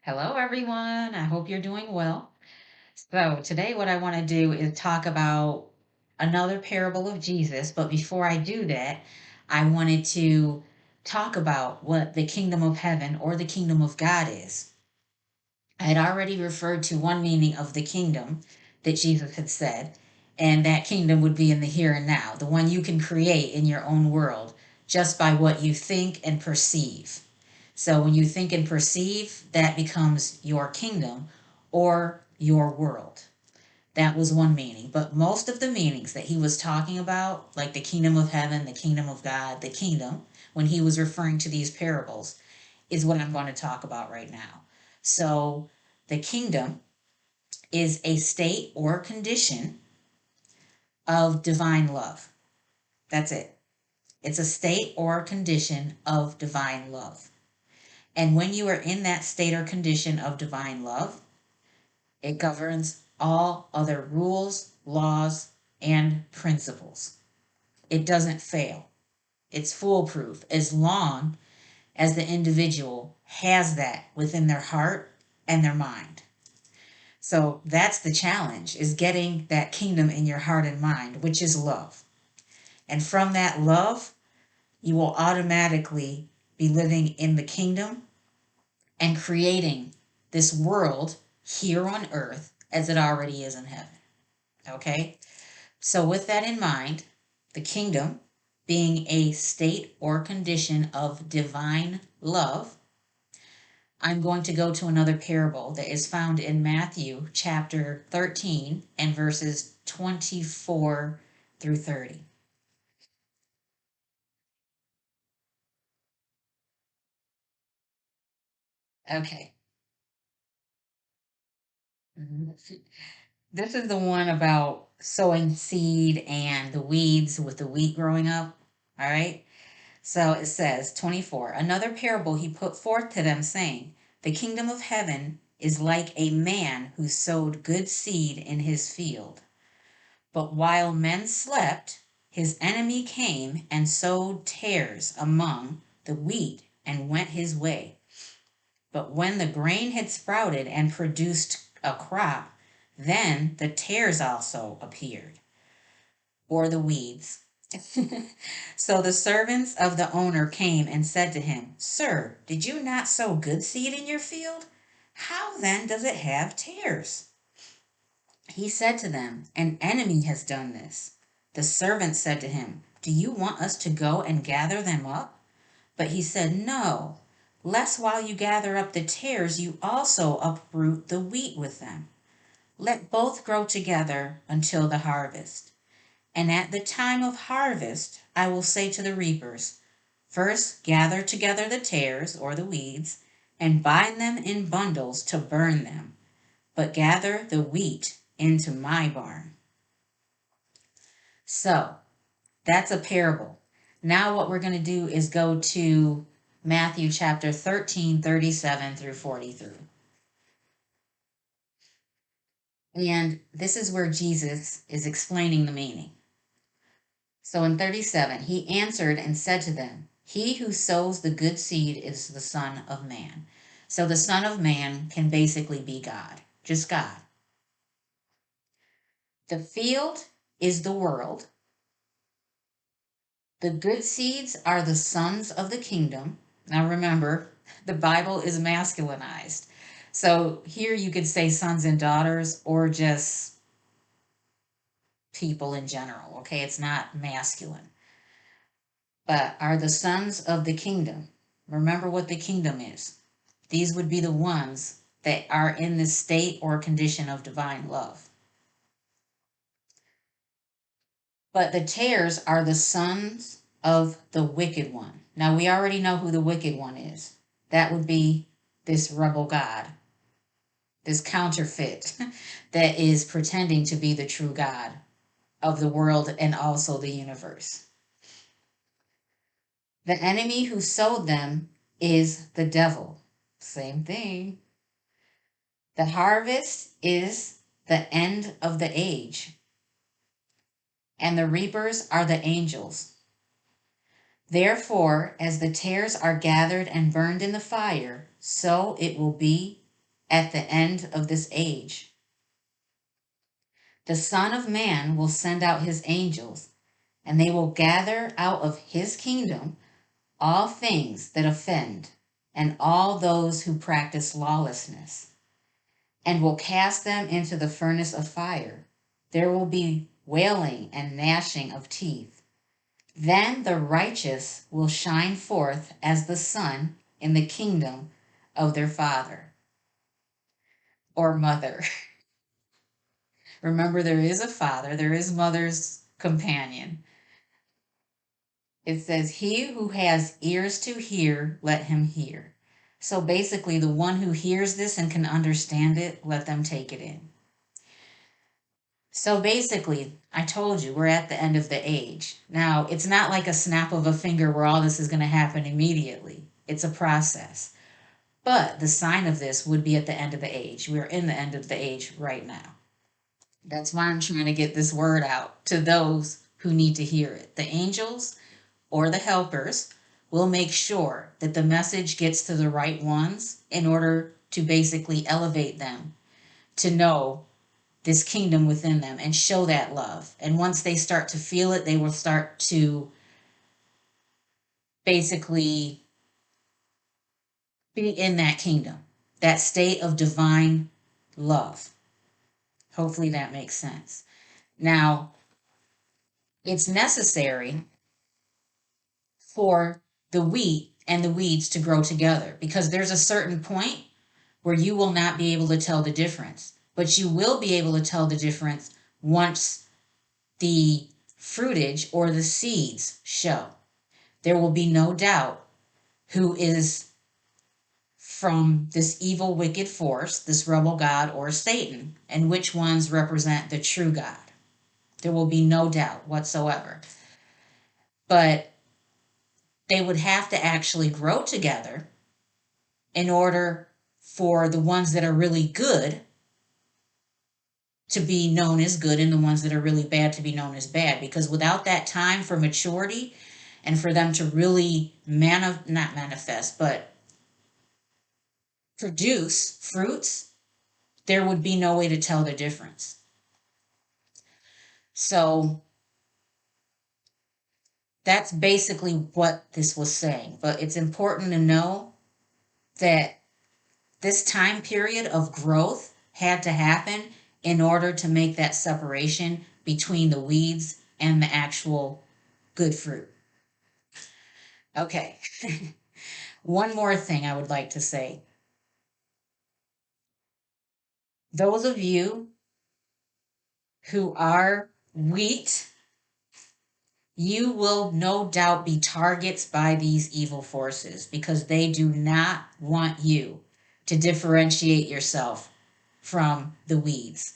Hello, everyone. I hope you're doing well. So, today, what I want to do is talk about another parable of Jesus. But before I do that, I wanted to talk about what the kingdom of heaven or the kingdom of God is. I had already referred to one meaning of the kingdom that Jesus had said, and that kingdom would be in the here and now, the one you can create in your own world just by what you think and perceive. So when you think and perceive, that becomes your kingdom or your world. That was one meaning. But most of the meanings that he was talking about, like the kingdom of heaven, the kingdom of God, the kingdom, when he was referring to these parables, is what I'm going to talk about right now. So the kingdom is a state or condition of divine love. That's it. It's a state or condition of divine love. And when you are in that state or condition of divine love, it governs all other rules, laws, and principles. It doesn't fail. It's foolproof as long as the individual has that within their heart and their mind. So that's the challenge, is getting that kingdom in your heart and mind, which is love. And from that love, you will automatically be living in the kingdom and creating this world here on earth as it already is in heaven. Okay? So, with that in mind, the kingdom being a state or condition of divine love, I'm going to go to another parable that is found in Matthew chapter 13 and verses 24 through 30. Okay. This is the one about sowing seed and the weeds with the wheat growing up. All right. So it says, 24, another parable he put forth to them, saying, the kingdom of heaven is like a man who sowed good seed in his field. But while men slept, his enemy came and sowed tares among the wheat and went his way. But when the grain had sprouted and produced a crop, then the tares also appeared, or the weeds. So the servants of the owner came and said to him, Sir, did you not sow good seed in your field? How then does it have tares? He said to them, An enemy has done this. The servants said to him, Do you want us to go and gather them up? But he said, No, lest while you gather up the tares, you also uproot the wheat with them. Let both grow together until the harvest. And at the time of harvest, I will say to the reapers, First gather together the tares, or the weeds, and bind them in bundles to burn them, but gather the wheat into my barn. So that's a parable. Now, what we're going to do is go to Matthew chapter 13, 37 through 43. And this is where Jesus is explaining the meaning. So in 37, he answered and said to them, He who sows the good seed is the Son of Man. So the Son of Man can basically be God, just God. The field is the world. The good seeds are the sons of the kingdom. Now remember, the Bible is masculinized. So here you could say sons and daughters or just people in general, okay? It's not masculine. But are the sons of the kingdom. Remember what the kingdom is. These would be the ones that are in this state or condition of divine love. But the tares are the sons of the wicked one. Now we already know who the wicked one is. That would be this rebel God, this counterfeit that is pretending to be the true God of the world and also the universe. The enemy who sowed them is the devil. Same thing. The harvest is the end of the age, and the reapers are the angels. Therefore, as the tares are gathered and burned in the fire, so it will be at the end of this age. The Son of Man will send out his angels, and they will gather out of his kingdom all things that offend and all those who practice lawlessness, and will cast them into the furnace of fire. There will be wailing and gnashing of teeth. Then the righteous will shine forth as the sun in the kingdom of their Father or mother. Remember, there is a father, there is mother's companion. It says, "He who has ears to hear, let him hear." So basically, the one who hears this and can understand it, let them take it in. So basically, I told you we're at the end of the age. Now, it's not like a snap of a finger where all this is going to happen immediately. It's a process. But the sign of this would be at the end of the age. We're in the end of the age right now. That's why I'm trying to get this word out to those who need to hear it. The angels or the helpers will make sure that the message gets to the right ones in order to basically elevate them to know this kingdom within them and show that love. And once they start to feel it, they will start to basically be in that kingdom, that state of divine love. Hopefully that makes sense. Now, it's necessary for the wheat and the weeds to grow together because there's a certain point where you will not be able to tell the difference, but you will be able to tell the difference once the fruitage or the seeds show. There will be no doubt who is from this evil, wicked force, this rebel God or Satan, and which ones represent the true God. There will be no doubt whatsoever. But they would have to actually grow together in order for the ones that are really good to be known as good and the ones that are really bad to be known as bad. Because without that time for maturity and for them to really not manifest, but produce fruits, there would be no way to tell the difference. So that's basically what this was saying. But it's important to know that this time period of growth had to happen in order to make that separation between the weeds and the actual good fruit. Okay. One more thing I would like to say. Those of you who are wheat, you will no doubt be targets by these evil forces because they do not want you to differentiate yourself from the weeds.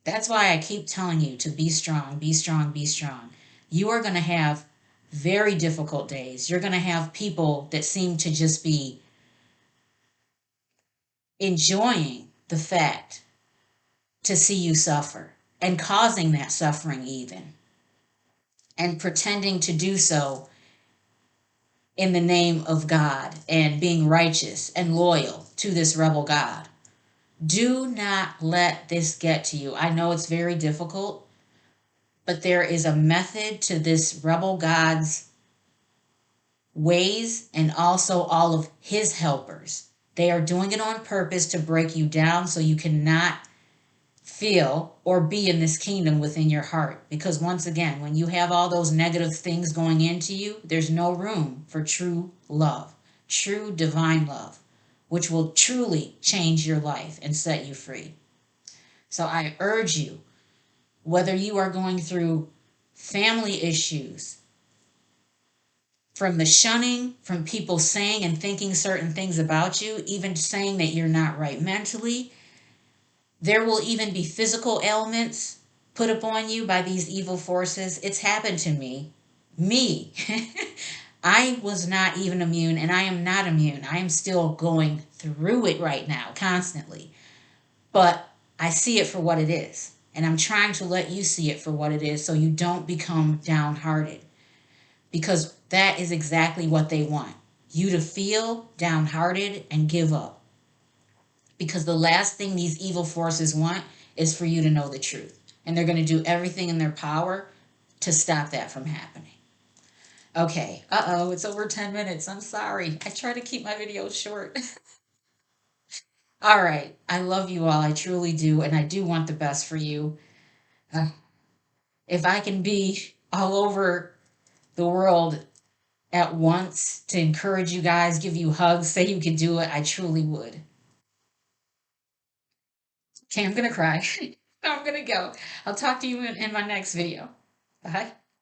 That's why I keep telling you to be strong, be strong, be strong. You are going to have very difficult days. You're going to have people that seem to just be enjoying the fact to see you suffer and causing that suffering even and pretending to do so in the name of God and being righteous and loyal to this rebel God. Do not let this get to you. I know it's very difficult, but there is a method to this rebel God's ways and also all of his helpers. They are doing it on purpose to break you down so you cannot feel or be in this kingdom within your heart. Because once again, when you have all those negative things going into you, there's no room for true love, true divine love, which will truly change your life and set you free. So I urge you, whether you are going through family issues, from the shunning, from people saying and thinking certain things about you, even saying that you're not right mentally, there will even be physical ailments put upon you by these evil forces. It's happened to me. Me. I was not even immune, and I am not immune. I am still going through it right now, constantly. But I see it for what it is. And I'm trying to let you see it for what it is so you don't become downhearted. Because that is exactly what they want. You to feel downhearted and give up. because the last thing these evil forces want is for you to know the truth. And they're going to do everything in their power to stop that from happening. Okay, uh-oh, it's over 10 minutes. I'm sorry. I try to keep my videos short. All right, I love you all. I truly do. And I do want the best for you. Uh, if I can be all over the world at once to encourage you guys, give you hugs, say you can do it, I truly would. Okay, I'm going to cry. I'm going to go. I'll talk to you in my next video. Bye.